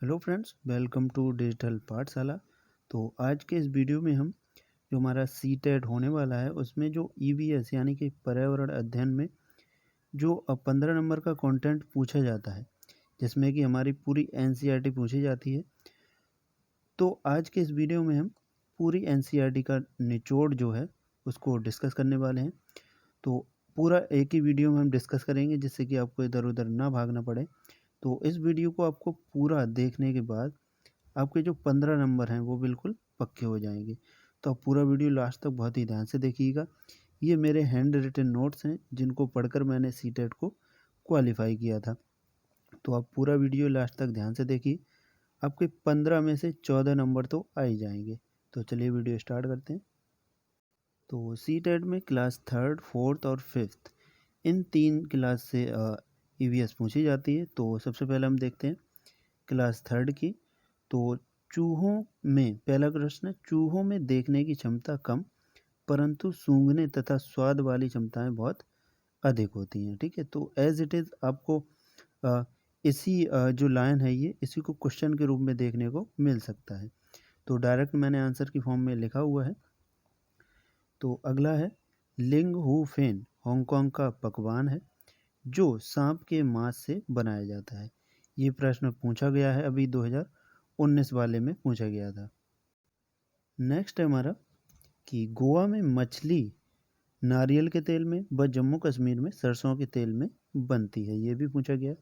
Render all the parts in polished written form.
Hello friends, welcome to digital Pathshala. तो आज के इस वीडियो में हम जो हमारा सीटेट होने वाला है उसमें जो ईवीएस यानी कि पर्यावरण अध्ययन में जो 15 नंबर का कंटेंट पूछा जाता है, जिसमें कि हमारी पूरी एनसीईआरटी पूछी जाती है। तो आज के इस वीडियो में हम पूरी एनसीईआरटी का निचोड़ जो है उसको डिस्कस करने वाले हैं। तो पूरा एक ही वीडियो में हम डिस्कस करेंगे, जिससे कि आपको इधर उधर ना भागना पड़े। तो इस वीडियो को आपको पूरा देखने के बाद आपके जो 15 नंबर हैं वो बिल्कुल पक्के हो जाएंगे। तो आप पूरा वीडियो लास्ट तक बहुत ही ध्यान से देखिएगा। ये मेरे हैंड रिटन नोट्स हैं, जिनको पढ़कर मैंने सीटेट को क्वालिफाई किया था। तो आप पूरा वीडियो लास्ट तक ध्यान से देखिए, आपके 15 में से 14 नंबर तो आ ही जाएंगे। तो चलिए वीडियो स्टार्ट करते हैं। तो सीटेट में क्लास थर्ड, फोर्थ और फिफ्थ, इन 3 क्लास से ईवीएस पूछी जाती है। तो सबसे पहले हम देखते हैं क्लास थर्ड की। तो चूहों में पहला प्रश्न है, चूहों में देखने की क्षमता कम परंतु सूंघने तथा स्वाद वाली क्षमताएं बहुत अधिक होती हैं। ठीक है, तो एज इट इज़ आपको अ, इसी जो लाइन है ये इसी को क्वेश्चन के रूप में देखने को मिल सकता है। तो डायरेक्ट मैंने आंसर की फॉर्म में लिखा हुआ है। तो अगला है, लिंग हू फेन हांगकांग का पकवान है जो सांप के मांस से बनाया जाता है। ये प्रश्न पूछा गया है, अभी 2019 वाले में पूछा गया था। नेक्स्ट है हमारा कि गोवा में मछली नारियल के तेल में व जम्मू कश्मीर में सरसों के तेल में बनती है। ये भी पूछा गया।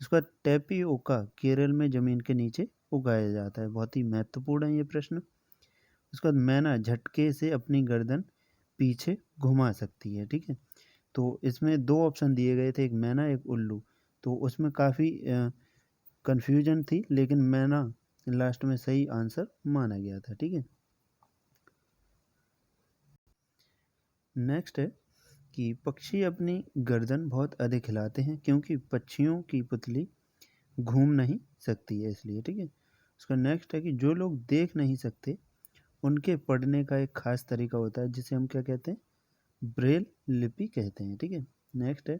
उसका टेपियोका केरल में ज़मीन के नीचे उगाया जाता है। बहुत ही महत्वपूर्ण है ये प्रश्न। उसके बाद मैना झटके से अपनी गर्दन पीछे घुमा सकती है। ठीक है, तो इसमें 2 ऑप्शन दिए गए थे, एक मैना एक उल्लू। तो उसमें काफ़ी कन्फ्यूजन थी, लेकिन मैना लास्ट में सही आंसर माना गया था। ठीक है, नेक्स्ट है कि पक्षी अपनी गर्दन बहुत अधिक हिलाते हैं क्योंकि पक्षियों की पुतली घूम नहीं सकती है, इसलिए। ठीक है, उसका नेक्स्ट है कि जो लोग देख नहीं सकते उनके पढ़ने का एक खास तरीका होता है, जिसे हम क्या कहते हैं, ब्रेल लिपि कहते हैं। ठीक है, नेक्स्ट है,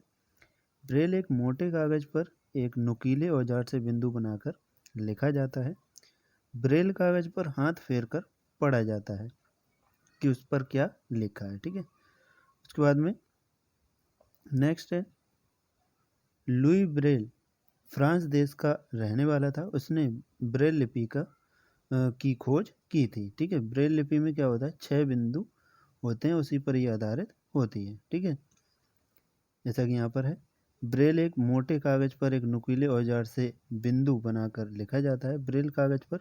ब्रेल एक मोटे कागज पर एक नुकीले औजार से बिंदु बनाकर लिखा जाता है। ब्रेल कागज पर हाथ फेर कर पढ़ा जाता है कि उस पर क्या लिखा है। ठीक है, उसके बाद में नेक्स्ट है, लुई ब्रेल फ्रांस देश का रहने वाला था। उसने ब्रेल लिपि की खोज की थी। ठीक है, ब्रेल लिपि में क्या होता है, 6 बिंदु होते हैं, उसी पर ये आधारित होती है। ठीक है, जैसा कि यहाँ पर है, ब्रेल एक मोटे कागज पर एक नुकीले औजार से बिंदु बनाकर लिखा जाता है। ब्रेल कागज पर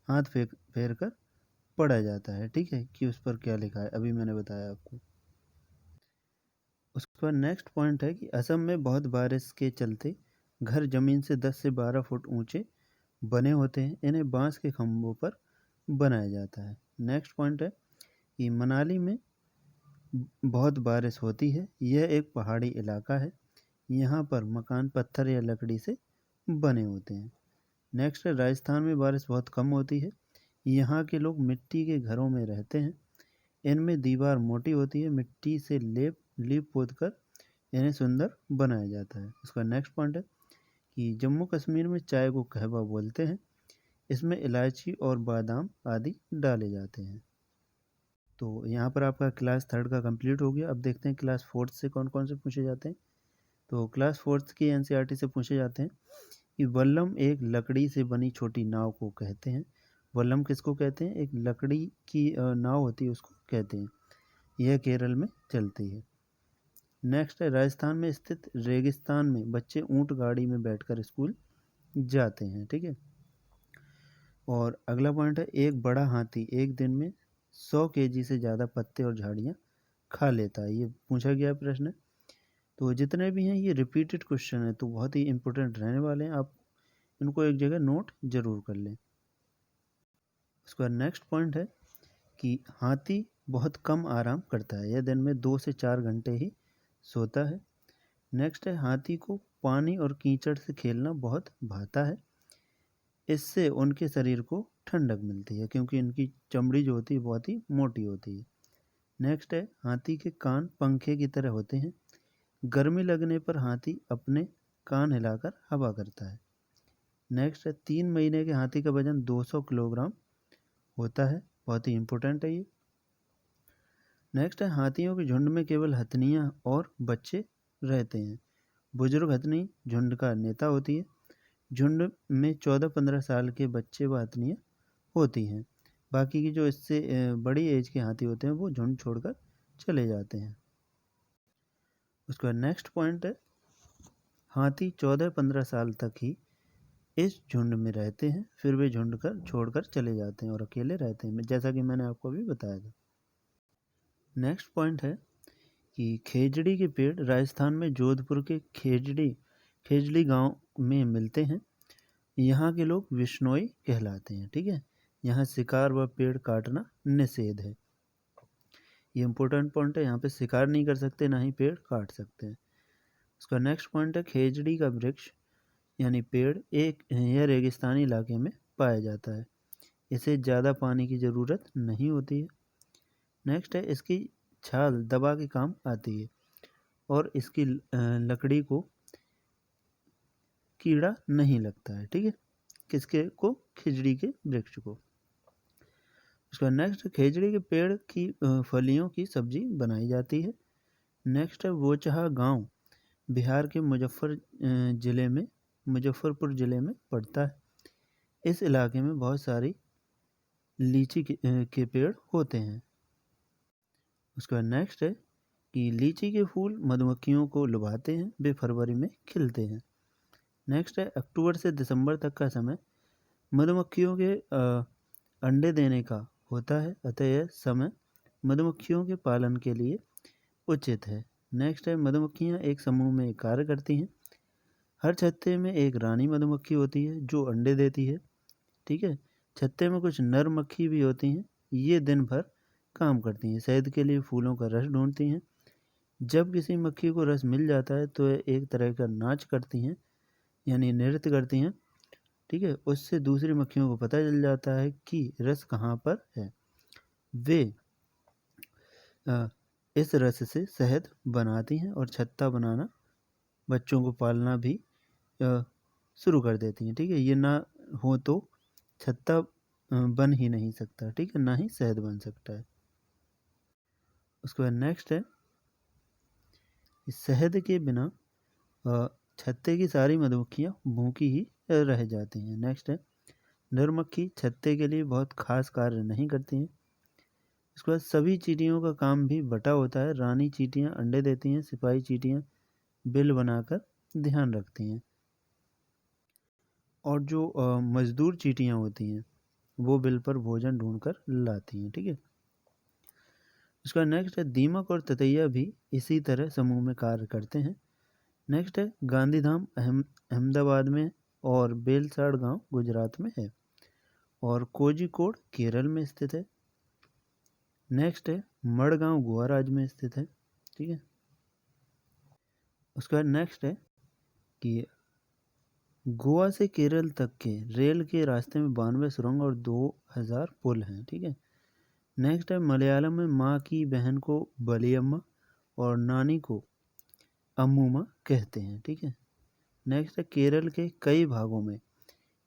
हाथ फेर कर पढ़ा जाता है। ठीक है, कि उस पर क्या लिखा है, अभी मैंने बताया आपको। उसके बाद नेक्स्ट पॉइंट है कि असम में बहुत बारिश के चलते घर ज़मीन से 10 से 12 फुट ऊंचे बने होते हैं। इन्हें बांस के खंभों पर बनाया जाता है। नेक्स्ट पॉइंट है कि मनाली में बहुत बारिश होती है। यह एक पहाड़ी इलाका है। यहाँ पर मकान पत्थर या लकड़ी से बने होते हैं। नेक्स्ट है, राजस्थान में बारिश बहुत कम होती है। यहाँ के लोग मिट्टी के घरों में रहते हैं। इनमें दीवार मोटी होती है। मिट्टी से लीप पोत कर इन्हें सुंदर बनाया जाता है। उसका नेक्स्ट पॉइंट है कि जम्मू कश्मीर में चाय को कहवा बोलते हैं। इसमें इलायची और बादाम आदि डाले जाते हैं। तो यहाँ पर आपका क्लास थर्ड का कंप्लीट हो गया। अब देखते हैं क्लास फोर्थ से कौन कौन से पूछे जाते हैं। तो क्लास फोर्थ की एनसीईआरटी से पूछे जाते हैं कि वल्लम एक लकड़ी से बनी छोटी नाव को कहते हैं। वल्लम किसको कहते हैं, एक लकड़ी की नाव होती है उसको कहते हैं। यह केरल में चलती है। नेक्स्ट है, राजस्थान में स्थित रेगिस्तान में बच्चे ऊंट गाड़ी में बैठकर स्कूल जाते हैं। ठीक है, और अगला पॉइंट है, एक बड़ा हाथी एक दिन में 100 केजी से ज़्यादा पत्ते और झाड़ियाँ खा लेता है। ये पूछा गया प्रश्न। तो जितने भी हैं ये रिपीटेड क्वेश्चन है, तो बहुत ही इंपॉर्टेंट रहने वाले हैं। आप इनको एक जगह नोट जरूर कर लें। उसके बाद नेक्स्ट पॉइंट है कि हाथी बहुत कम आराम करता है। यह दिन में 2 से 4 घंटे ही सोता है। नेक्स्ट है, हाथी को पानी और कीचड़ से खेलना बहुत भाता है। इससे उनके शरीर को ठंडक मिलती है क्योंकि इनकी चमड़ी जो होती है बहुत ही मोटी होती है। नेक्स्ट है, हाथी के कान पंखे की तरह होते हैं। गर्मी लगने पर हाथी अपने कान हिलाकर हवा करता है। नेक्स्ट है 3 महीने के हाथी का वजन 200 किलोग्राम होता है, बहुत ही इम्पोर्टेंट है ये। नेक्स्ट है हाथियों के झुंड में केवल हथनियाँ और बच्चे रहते हैं। बुजुर्ग हथनी झुंड का नेता होती है। झुंड में 14-15 साल के बच्चे व हथनियाँ होती हैं। बाकी की जो इससे बड़ी एज के हाथी होते हैं वो झुंड छोड़कर चले जाते हैं। उसके बाद नेक्स्ट पॉइंट है हाथी 14-15 साल तक ही इस झुंड में रहते हैं, फिर वे झुंड कर छोड़कर चले जाते हैं और अकेले रहते हैं, जैसा कि मैंने आपको अभी बताया था। नेक्स्ट पॉइंट है कि खेजड़ी के पेड़ राजस्थान में जोधपुर के खेजड़ी गांव में मिलते हैं। यहाँ के लोग विश्नोई कहलाते हैं, ठीक है। यहाँ शिकार व पेड़ काटना निषेध है। ये इंपॉर्टेंट पॉइंट है, यहाँ पे शिकार नहीं कर सकते, ना ही पेड़ काट सकते हैं। उसका नेक्स्ट पॉइंट है खेजड़ी का वृक्ष यानी पेड़ यह रेगिस्तानी इलाके में पाया जाता है। इसे ज़्यादा पानी की ज़रूरत नहीं होती है। नेक्स्ट है इसकी छाल दबा के काम आती है और इसकी लकड़ी को कीड़ा नहीं लगता है, ठीक है। किसके को? खिजड़ी के वृक्ष को। उसका नेक्स्ट खेजड़ी के पेड़ की फलियों की सब्जी बनाई जाती है। नेक्स्ट है वोचहा गांव बिहार के मुजफ्फरपुर ज़िले में पड़ता है। इस इलाके में बहुत सारी लीची के पेड़ होते हैं। उसका नेक्स्ट है कि लीची के फूल मधुमक्खियों को लुभाते हैं, वे फरवरी में खिलते हैं। नेक्स्ट है अक्टूबर से दिसंबर तक का समय मधुमक्खियों के अंडे देने का होता है, अतः यह समय मधुमक्खियों के पालन के लिए उचित है। नेक्स्ट है मधुमक्खियाँ एक समूह में कार्य करती हैं। हर छत्ते में एक रानी मधुमक्खी होती है जो अंडे देती है, ठीक है। छत्ते में कुछ नर मक्खी भी होती हैं, ये दिन भर काम करती हैं, शहद के लिए फूलों का रस ढूंढती हैं। जब किसी मक्खी को रस मिल जाता है तो यह एक तरह का नाच करती हैं यानी नृत्य करती हैं, ठीक है। उससे दूसरी मक्खियों को पता चल जाता है कि रस कहाँ पर है। वे इस रस से शहद बनाती हैं और छत्ता बनाना, बच्चों को पालना भी शुरू कर देती हैं, ठीक है। ये ना हो तो छत्ता बन ही नहीं सकता, ठीक है, ना ही शहद बन सकता है। उसके बाद नेक्स्ट है शहद के बिना छत्ते की सारी मधुमक्खियाँ भूखी ही रह जाती हैं। नेक्स्ट है नर मक्खी छत्ते के लिए बहुत खास कार्य नहीं करती हैं। उसके बाद सभी चींटियों का काम भी बटा होता है। रानी चींटियाँ अंडे देती हैं, सिपाही चींटियाँ बिल बनाकर ध्यान रखती हैं और जो मजदूर चींटियाँ होती हैं वो बिल पर भोजन ढूंढकर लाती हैं, ठीक है। उसका नेक्स्ट है दीमक और ततैया भी इसी तरह समूह में कार्य करते हैं। नेक्स्ट है गांधीधाम अहमदाबाद में और बेलसाड़ गांव गुजरात में है और कोझिकोड केरल में स्थित है। नेक्स्ट है मड़गांव गोवा राज्य में स्थित है, ठीक है। उसके बाद नेक्स्ट है कि गोवा से केरल तक के रेल के रास्ते में 92 सुरंग और 2000 पुल हैं, ठीक है। नेक्स्ट है मलयालम में माँ की बहन को बलियम्मा और नानी को अम्मूमा कहते हैं, ठीक है। नेक्स्ट है केरल के कई भागों में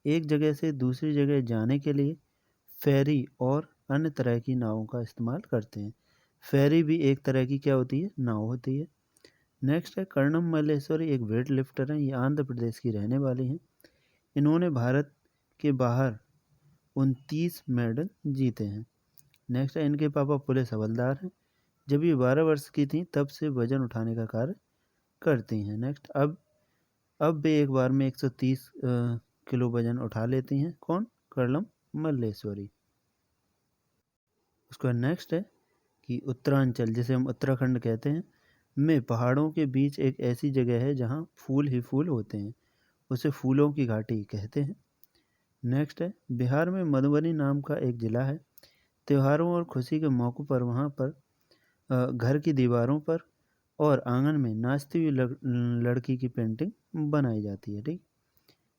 एक जगह से दूसरी जगह जाने के लिए फेरी और अन्य तरह की नावों का इस्तेमाल करते हैं। फेरी भी एक तरह की क्या होती है? नाव होती है। नेक्स्ट है कर्णम मल्लेश्वरी एक वेट लिफ्टर हैं, ये आंध्र प्रदेश की रहने वाली हैं। इन्होंने भारत के बाहर 29 मेडल जीते हैं। नेक्स्ट है इनके पापा पुलिस हवलदार हैं। जब ये 12 वर्ष की थी तब से वजन उठाने का कार्य करती हैं। नेक्स्ट अब वे एक बार में 130 किलो वजन उठा लेती हैं। कौन? कर्णम मल्लेश्वरी। उसका नेक्स्ट है कि उत्तरांचल, जिसे हम उत्तराखंड कहते हैं, में पहाड़ों के बीच एक ऐसी जगह है जहाँ फूल ही फूल होते हैं, उसे फूलों की घाटी कहते हैं। नेक्स्ट है बिहार में मधुबनी नाम का एक ज़िला है। त्योहारों और खुशी के मौक़ों पर वहाँ पर घर की दीवारों पर और आंगन में नाचती हुई लड़की की पेंटिंग बनाई जाती है, ठीक।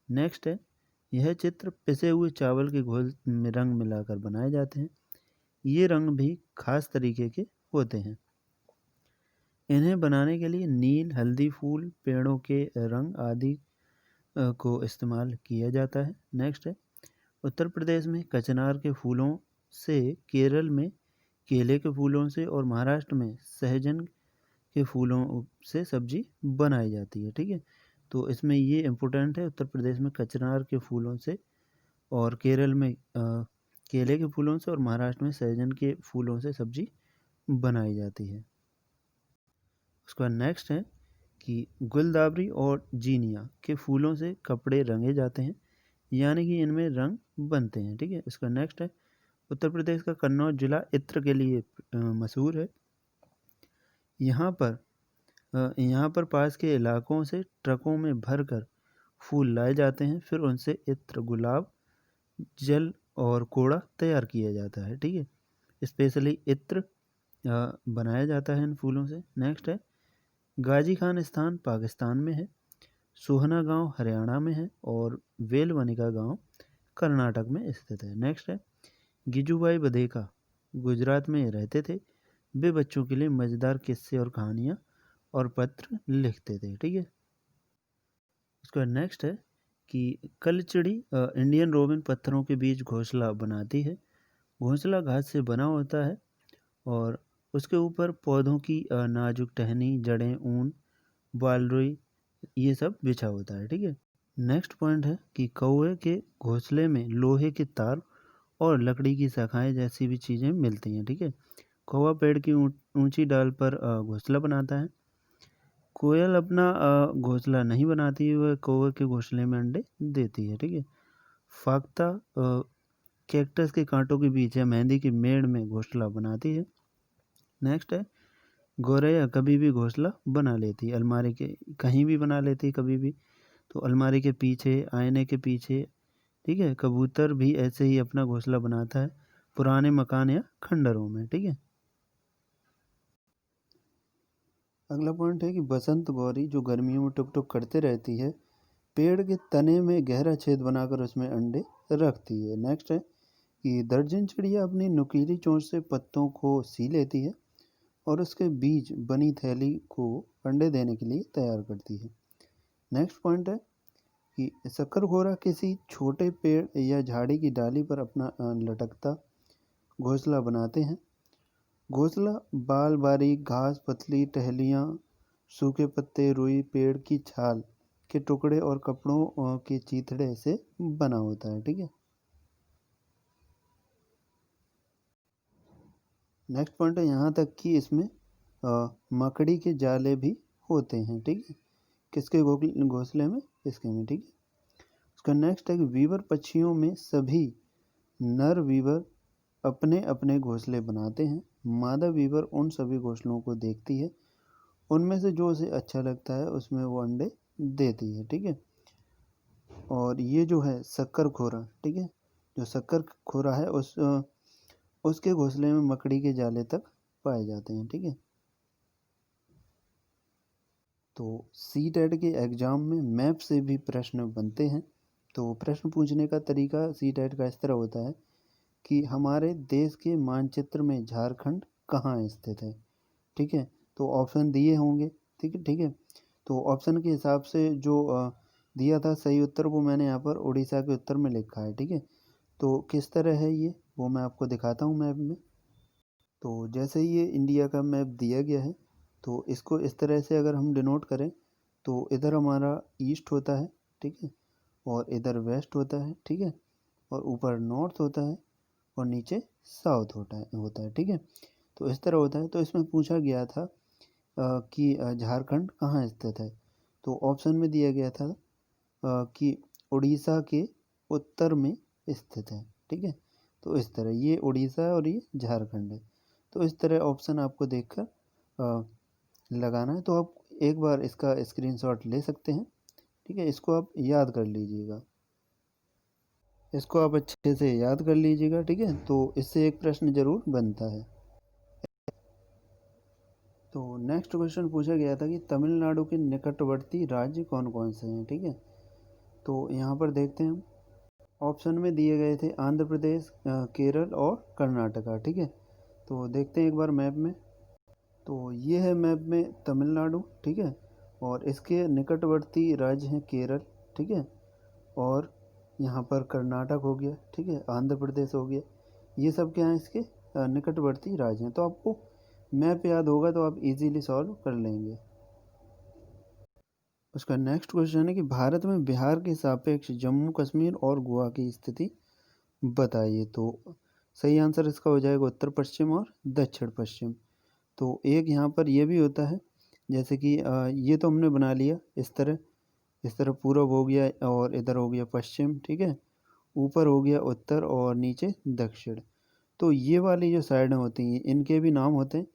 नेक्स्ट है यह चित्र पिसे हुए चावल के घोल में रंग मिलाकर बनाए जाते हैं। ये रंग भी खास तरीके के होते हैं। इन्हें बनाने के लिए नील, हल्दी फूल, पेड़ों के रंग आदि को इस्तेमाल किया जाता है। नेक्स्ट है, उत्तर प्रदेश में कचनार के फूलों से, केरल में केले के फूलों से और महाराष्ट्र में सहजन के फूलों से सब्जी बनाई जाती है। ठीक है, तो इसमें ये इम्पोर्टेंट है, उत्तर प्रदेश में कचनार के फूलों से और केरल में केले के फूलों से और महाराष्ट्र में सहजन के फूलों से सब्जी बनाई जाती है। उसका नेक्स्ट है कि गुलदावरी और जीनिया के फूलों से कपड़े रंगे जाते हैं, यानी कि इनमें रंग बनते हैं। ठीक है, इसका नेक्स्ट है, उत्तर प्रदेश का कन्नौज जिला इत्र के लिए मशहूर है। यहाँ पर पास के इलाकों से ट्रकों में भरकर फूल लाए जाते हैं, फिर उनसे इत्र, गुलाब जल और कोड़ा तैयार किया जाता है। ठीक है, स्पेशली इत्र बनाया जाता है इन फूलों से। नेक्स्ट है, गाजी खान स्थान पाकिस्तान में है, सोहना गांव हरियाणा में है और वेलवनिका गांव कर्नाटक में स्थित है। नेक्स्ट है, गिजूभाई बधेका गुजरात में रहते थे, वे बच्चों के लिए मज़ेदार किस्से और कहानियाँ और पत्र लिखते थे। ठीक है, उसका नेक्स्ट है कि कलचिड़ी इंडियन रोमन पत्थरों के बीच घोंसला बनाती है। घोंसला घास से बना होता है और उसके ऊपर पौधों की नाजुक टहनी, जड़ें, ऊन, बालरुई ये सब बिछा होता है। ठीक है, नेक्स्ट पॉइंट है कि कौवे के घोंसले में लोहे के तार और लकड़ी की शाखाएं जैसी भी चीज़ें मिलती हैं। ठीक है, कौवा पेड़ की ऊंची डाल पर घोंसला बनाता है। कोयल अपना घोंसला नहीं बनाती, वह कौवे के घोंसले में अंडे देती है। ठीक है, फाख्ता कैक्टस के कांटों के बीच या मेहंदी की मेड़ में घोंसला बनाती है। नेक्स्ट है, गौरैया कभी भी घोंसला बना लेती है, अलमारी के कहीं भी बना लेती है कभी भी, तो अलमारी के पीछे, आईने के पीछे। ठीक है, कबूतर भी ऐसे ही अपना घोंसला बनाता है पुराने मकान या खंडरों में। ठीक है, अगला पॉइंट है कि बसंत गौरी जो गर्मियों में टुक टुक करते रहती है, पेड़ के तने में गहरा छेद बनाकर उसमें अंडे रखती है। नेक्स्ट है कि दर्जन चिड़िया अपनी नुकीली चोंच से पत्तों को सी लेती है और उसके बीच बनी थैली को अंडे देने के लिए तैयार करती है। नेक्स्ट पॉइंट है कि शक्करखोरा किसी छोटे पेड़ या झाड़ी की डाली पर अपना लटकता घोंसला बनाते हैं। घोंसला बाल, बारीक घास, पतली टहनियाँ, सूखे पत्ते, रुई, पेड़ की छाल के टुकड़े और कपड़ों के चीथड़े से बना होता है। ठीक है, नेक्स्ट पॉइंट है, यहाँ तक कि इसमें मकड़ी के जाले भी होते हैं। ठीक है, किसके घोंसले में, इसके में। ठीक है, उसका नेक्स्ट है कि वीवर पक्षियों में सभी नर वीवर अपने अपने घोंसले बनाते हैं। मादा वीवर उन सभी घोंसलों को देखती है, उनमें से जो उसे अच्छा लगता है उसमें वो अंडे देती है। ठीक है, और ये जो है शक्करखोरा, ठीक है, जो शक्करखोरा है उसके घोंसले में मकड़ी के जाले तक पाए जाते हैं। ठीक है, तो सीटेट के एग्ज़ाम में मैप से भी प्रश्न बनते हैं। तो प्रश्न पूछने का तरीका सीटेट का इस तरह होता है कि हमारे देश के मानचित्र में झारखंड कहाँ स्थित है। ठीक है, तो ऑप्शन दिए होंगे। ठीक है, तो ऑप्शन के हिसाब से जो दिया था सही उत्तर वो मैंने यहाँ पर उड़ीसा के उत्तर में लिखा है। ठीक है, तो किस तरह है ये वो मैं आपको दिखाता हूँ मैप में। तो जैसे ही ये इंडिया का मैप दिया गया है, तो इसको इस तरह से अगर हम डिनोट करें तो इधर हमारा ईस्ट होता है। ठीक है, और इधर वेस्ट होता है। ठीक है, और ऊपर नॉर्थ होता है और नीचे साउथ होता है। ठीक है, तो इस तरह होता है। तो इसमें पूछा गया था कि झारखंड कहाँ स्थित है, तो ऑप्शन में दिया गया था कि उड़ीसा के उत्तर में स्थित है। ठीक है, तो इस तरह ये उड़ीसा है और ये झारखंड है। तो इस तरह ऑप्शन आपको देखकर लगाना है। तो आप एक बार इसका स्क्रीनशॉट ले सकते हैं। ठीक है, इसको आप याद कर लीजिएगा, इसको आप अच्छे से याद कर लीजिएगा। ठीक है, तो इससे एक प्रश्न जरूर बनता है। तो नेक्स्ट क्वेश्चन पूछा गया था कि तमिलनाडु के निकटवर्ती राज्य कौन कौन से हैं। ठीक है, तो यहाँ पर देखते हैं, ऑप्शन में दिए गए थे आंध्र प्रदेश, केरल और कर्नाटका। ठीक है, तो देखते हैं एक बार मैप में। तो ये है मैप में तमिलनाडु। ठीक है, और इसके निकटवर्ती राज्य हैं केरल, ठीक है, और यहाँ पर कर्नाटक हो गया, ठीक है, आंध्र प्रदेश हो गया, ये सब क्या हैं इसके निकटवर्ती राज्य हैं। तो आपको मैप याद होगा तो आप इजीली सॉल्व कर लेंगे। उसका नेक्स्ट क्वेश्चन है कि भारत में बिहार के सापेक्ष जम्मू कश्मीर और गोवा की स्थिति बताइए। तो सही आंसर इसका हो जाएगा उत्तर पश्चिम और दक्षिण पश्चिम। तो एक यहाँ पर ये भी होता है, जैसे कि ये तो हमने बना लिया इस तरह पूरब हो गया और इधर हो गया पश्चिम, ठीक है, ऊपर हो गया उत्तर और नीचे दक्षिण। तो ये वाली जो साइडें होती हैं इनके भी नाम होते हैं।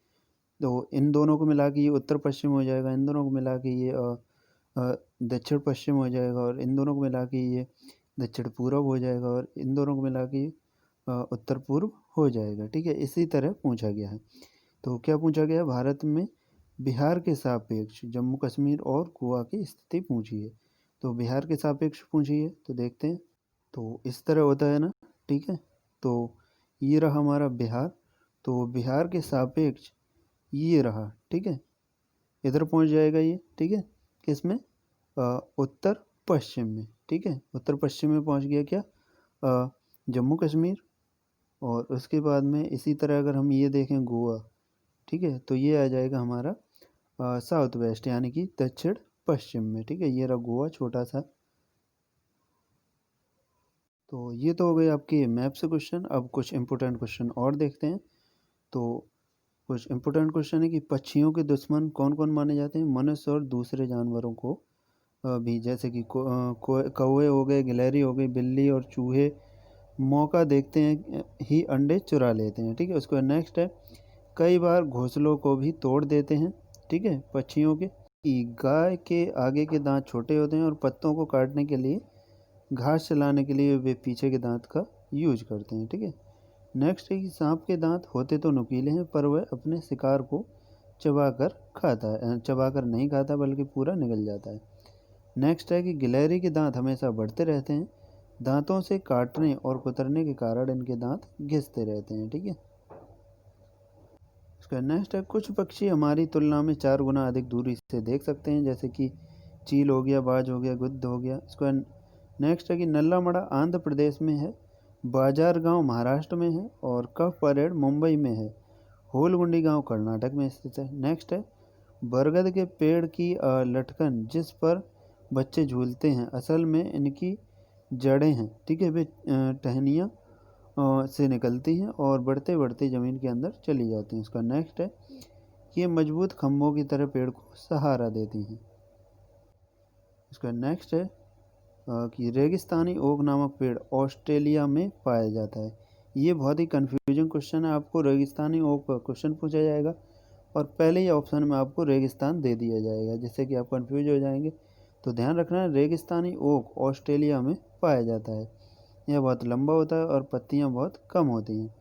तो इन दोनों को मिला के ये उत्तर पश्चिम हो जाएगा, इन दोनों को मिला के ये दक्षिण पश्चिम हो जाएगा, और इन दोनों को मिला के ये दक्षिण पूरब हो जाएगा, और इन दोनों को मिला के ये उत्तर पूर्व हो जाएगा, ठीक है। इसी तरह पूछा गया है। तो क्या पूछा गया है, भारत में बिहार के सापेक्ष जम्मू कश्मीर और गोवा की स्थिति पूछी है। तो बिहार के सापेक्ष पूछी है, तो देखते हैं। तो इस तरह होता है ना, ठीक है। तो ये रहा हमारा बिहार, तो बिहार के सापेक्ष ये रहा, ठीक है, इधर पहुंच जाएगा ये, ठीक है, किसमें, उत्तर पश्चिम में, ठीक है, उत्तर पश्चिम में पहुंच गया क्या, जम्मू कश्मीर। और उसके बाद में इसी तरह अगर हम ये देखें गोवा, ठीक है, तो ये आ जाएगा हमारा साउथ वेस्ट यानी कि दक्षिण पश्चिम में, ठीक है, ये रहा गोवा छोटा सा। तो ये तो हो गए आपके मैप से क्वेश्चन। अब कुछ इम्पोर्टेंट क्वेश्चन और देखते हैं। तो कुछ इम्पोर्टेंट क्वेश्चन है कि पक्षियों के दुश्मन कौन कौन माने जाते हैं, मनुष्य और दूसरे जानवरों को भी, जैसे कि कौवे हो गए, गिलहरी हो गई, बिल्ली और चूहे मौका देखते हैं ही अंडे चुरा लेते हैं, ठीक है। उसके बाद नेक्स्ट है, कई बार घोंसलों को भी तोड़ देते हैं, ठीक है, पक्षियों के। कि गाय के आगे के दांत छोटे होते हैं और पत्तों को काटने के लिए, घास चलाने के लिए वे पीछे के दांत का यूज करते हैं, ठीक है। नेक्स्ट है कि सांप के दांत होते तो नुकीले हैं पर वह अपने शिकार को चबाकर खाता है, चबाकर नहीं खाता बल्कि पूरा निगल जाता है। नेक्स्ट है कि गिलहरी के दांत हमेशा बढ़ते रहते हैं, दांतों से काटने और कुतरने के कारण इनके दांत घिसते रहते हैं, ठीक है। इसका नेक्स्ट है, कुछ पक्षी हमारी तुलना में 4 गुना अधिक दूरी से देख सकते हैं, जैसे कि चील हो गया, बाज हो गया, गिद्ध हो गया। इसका नेक्स्ट है कि नल्ला मड़ा आंध्र प्रदेश में है, बाजार गांव महाराष्ट्र में है, और कफ परेड मुंबई में है, होलगुंडी गांव कर्नाटक में स्थित है। नेक्स्ट है, बरगद के पेड़ की लटकन जिस पर बच्चे झूलते हैं असल में इनकी जड़ें हैं, ठीक है, वे टहनियाँ से निकलती हैं और बढ़ते बढ़ते ज़मीन के अंदर चली जाती हैं। इसका नेक्स्ट है, ये मजबूत खम्भों की तरह पेड़ को सहारा देती हैं। इसका नेक्स्ट है कि रेगिस्तानी ओक नामक पेड़ ऑस्ट्रेलिया में पाया जाता है। ये बहुत ही कन्फ्यूजिंग क्वेश्चन है, आपको रेगिस्तानी ओक का क्वेश्चन पूछा जाएगा और पहले ही ऑप्शन में आपको रेगिस्तान दे दिया जाएगा, जिससे कि आप कंफ्यूज हो जाएंगे। तो ध्यान रखना है, रेगिस्तानी ओक ऑस्ट्रेलिया में पाया जाता है। यह बहुत लंबा होता है और पत्तियां बहुत कम होती हैं।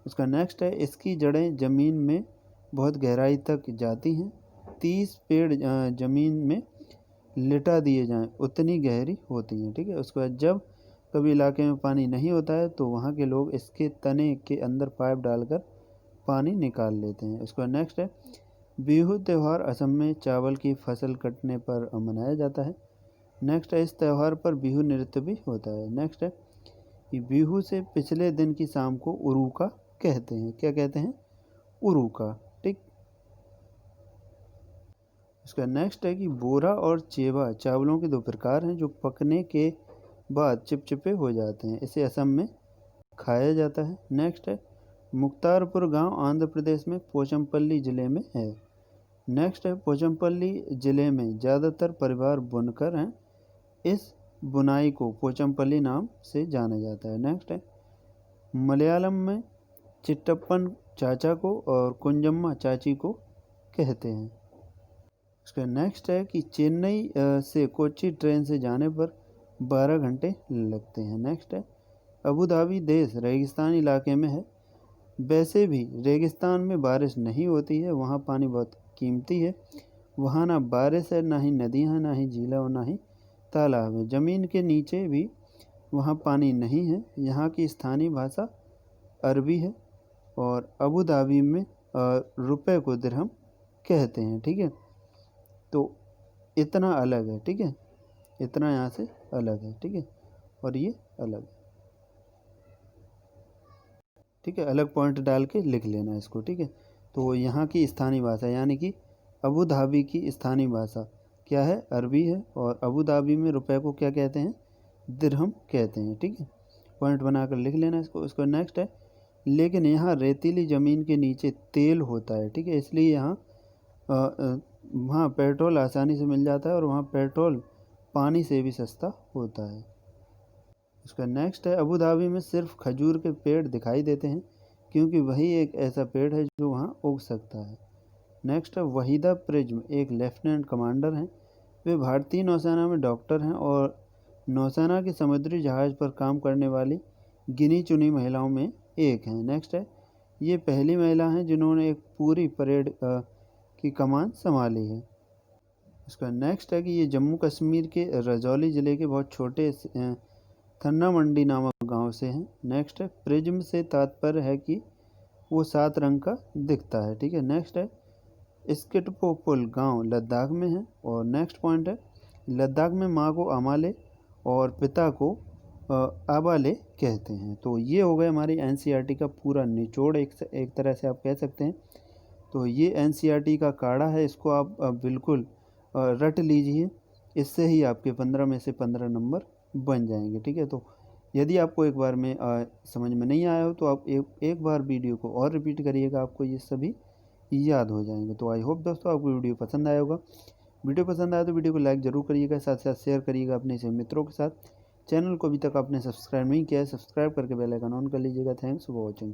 उसका नेक्स्ट है, इसकी जड़ें ज़मीन में बहुत गहराई तक जाती हैं। 30 पेड़ ज़मीन में लिटा दिए जाएं उतनी गहरी होती हैं, ठीक है। उसके बाद जब कभी इलाके में पानी नहीं होता है तो वहाँ के लोग इसके तने के अंदर पाइप डालकर पानी निकाल लेते हैं। उसके बाद नेक्स्ट है, बिहू त्यौहार असम में चावल की फसल कटने पर मनाया जाता है। नेक्स्ट है, इस त्यौहार पर बिहू नृत्य भी होता है। नेक्स्ट है कि बिहू से पिछले दिन की शाम को उरुका कहते हैं। क्या कहते हैं, उरुका, ठीक। इसका नेक्स्ट है कि बोरा और चेवा चावलों के 2 प्रकार हैं जो पकने के बाद चिपचिपे हो जाते हैं, इसे असम में खाया जाता है। नेक्स्ट है, मुक्तारपुर गांव आंध्र प्रदेश में पोचमपल्ली ज़िले में है। नेक्स्ट है, पोचमपल्ली ज़िले में ज़्यादातर परिवार बुनकर हैं, इस बुनाई को पोचमपल्ली नाम से जाना जाता है। नेक्स्ट है, मलयालम में चिट्टप्पन चाचा को और कुंजम्मा चाची को कहते हैं। उसका नेक्स्ट है कि चेन्नई से कोच्चि ट्रेन से जाने पर 12 घंटे लगते हैं। नेक्स्ट है, अबू धाबी देश रेगिस्तानी इलाके में है, वैसे भी रेगिस्तान में बारिश नहीं होती है, वहाँ पानी बहुत कीमती है, वहाँ ना बारिश है, ना ही नदियाँ हैं, ना ही झीलें और ना ही तालाब है, ज़मीन के नीचे भी वहाँ पानी नहीं है। यहाँ की स्थानीय भाषा अरबी है और अबू धाबी में रुपए को दिरहम कहते हैं, ठीक है। तो इतना अलग है, ठीक है। इतना यहाँ से अलग है, ठीक है, और ये अलग है, ठीक है। अलग पॉइंट डाल के लिख लेना इसको, ठीक है। तो यहाँ की स्थानीय भाषा यानी कि अबू धाबी की स्थानीय भाषा क्या है, अरबी है, और अबू धाबी में रुपए को क्या कहते हैं, दिरहम कहते हैं, ठीक है। पॉइंट बनाकर लिख लेना इसको। इसको नेक्स्ट है, लेकिन यहाँ रेतीली ज़मीन के नीचे तेल होता है, ठीक है, इसलिए यहाँ वहाँ पेट्रोल आसानी से मिल जाता है और वहाँ पेट्रोल पानी से भी सस्ता होता है। उसका नेक्स्ट है, अबू धाबी में सिर्फ खजूर के पेड़ दिखाई देते हैं क्योंकि वही एक ऐसा पेड़ है जो वहाँ उग सकता है। नेक्स्ट है, वहीदा प्रिज्म एक लेफ्टिनेंट कमांडर हैं। वे भारतीय नौसेना में डॉक्टर हैं और नौसेना के समुद्री जहाज़ पर काम करने वाली गिनी चुनी महिलाओं में एक हैं। नेक्स्ट है, ये पहली महिला हैं जिन्होंने एक पूरी परेड की कमान संभाली है। इसका नेक्स्ट है कि ये जम्मू कश्मीर के रजौली ज़िले के बहुत छोटे थन्ना मंडी नामक गांव से हैं। नेक्स्ट है, प्रिज्म से तात्पर्य है कि वो 7 रंग का दिखता है, ठीक है। नेक्स्ट है, स्किटपोपुल गांव लद्दाख में है। और नेक्स्ट पॉइंट है, लद्दाख में माँ को अमाले और पिता को आबाले कहते हैं। तो ये हो गया हमारी एनसीईआरटी का पूरा निचोड़, एक तरह से आप कह सकते हैं। तो ये एनसीईआरटी का काढ़ा है, इसको आप बिल्कुल रट लीजिए, इससे ही आपके 15 में से 15 नंबर बन जाएंगे, ठीक है। तो यदि आपको एक बार में समझ में नहीं आया हो तो आप एक बार वीडियो को और रिपीट करिएगा, आपको ये सभी याद हो जाएंगे। तो आई होप दोस्तों आपको वीडियो पसंद आया होगा। वीडियो पसंद आया तो वीडियो को लाइक ज़रूर करिएगा, साथ साथ शेयर करिएगा अपने से मित्रों के साथ। चैनल को अभी तक आपने सब्सक्राइब नहीं किया है, सब्सक्राइब करके बेल आइकन ऑन कर लीजिएगा। Thanks for watching.